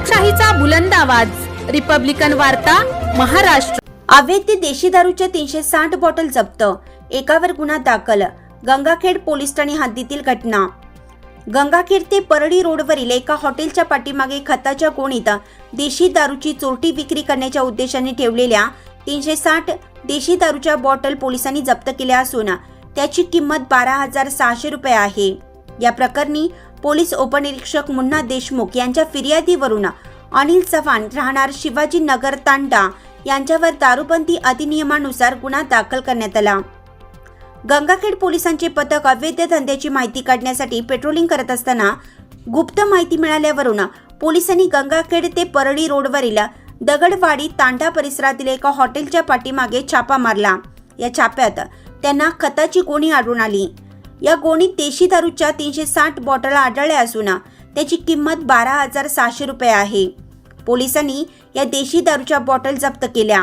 लोकशाहीचा बुलंद आवाज, रिपब्लिकन वार्ता, महाराष्ट्र। अवैध देशी दारूच्या 360 बॉटल जप्त, एकावर गुन्हा दाखल। गंगाखेड पोलीस ठाणे हद्दीतील घटना। गंगाखेड ते परळी रोडवरील एका हॉटेलच्या पाठीमागे खताच्या गोणीत देशी दारूची चोरटी विक्री करण्याच्या उद्देशाने ठेवलेल्या 360 देशी दारूच्या बॉटल पोलिसांनी जप्त केल्या असून त्याची किंमत 12,600 रुपये आहे। या प्रकरणी पोलीस उपनिरीक्षक मुन्ना देशमुख यांच्या फिर्यादीवरून अनिल चव्हाण राहणार शिवाजी नगर तांडा यांच्यावर दारूबंदी अधिनियमानुसार गुन्हा दाखल करण्यात आला। गंगाखेड पोलिसांचे पथक अवैध धंद्याची माहिती काढण्यासाठी पेट्रोलिंग करत असताना गुप्त माहिती मिळाल्यावरून पोलिसांनी गंगाखेड ते परळी रोडवरील दगडवाडी तांडा परिसरातील एका हॉटेलच्या पाठीमागे छापा मारला। या छाप्यात त्यांना खताची गोणी आढळून आली। या गोणीत देशी दारूच्या 360 बॉटल आढळल्या असून त्याची किंमत 12,600 रुपये आहे। पोलिसांनी या देशी दारूच्या बॉटल जप्त केल्या।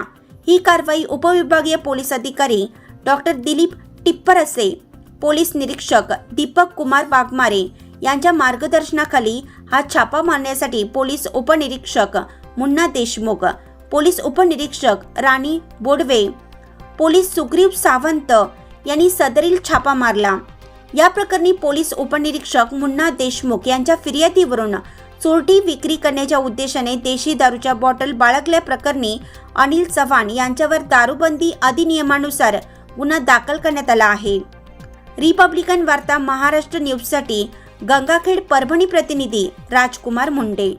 ही कारवाई उपविभागीय पोलीस अधिकारी डॉक्टर दिलीप टिप्परसे, पोलीस निरीक्षक दीपक कुमार वाघमारे यांच्या मार्गदर्शनाखाली हा छापा मारण्यासाठी पोलीस उपनिरीक्षक मुन्ना देशमुख, पोलीस उपनिरीक्षक राणी बोडवे, पोलीस सुग्रीव सावंत यांनी सदरील छापा मारला। या प्रकरणी पोलीस उपनिरीक्षक मुन्ना देशमुख यांच्या फिर्यादीवरून चोरटी विक्री करण्याच्या उद्देशाने देशी दारूच्या बॉटल बाळगल्या प्रकरणी अनिल चव्हाण यांच्यावर दारूबंदी अधिनियमानुसार गुन्हा दाखल करण्यात आला आहे। रिपब्लिकन वार्ता महाराष्ट्र न्यूजसाठी गंगाखेड परभणी प्रतिनिधी राजकुमार मुंडे।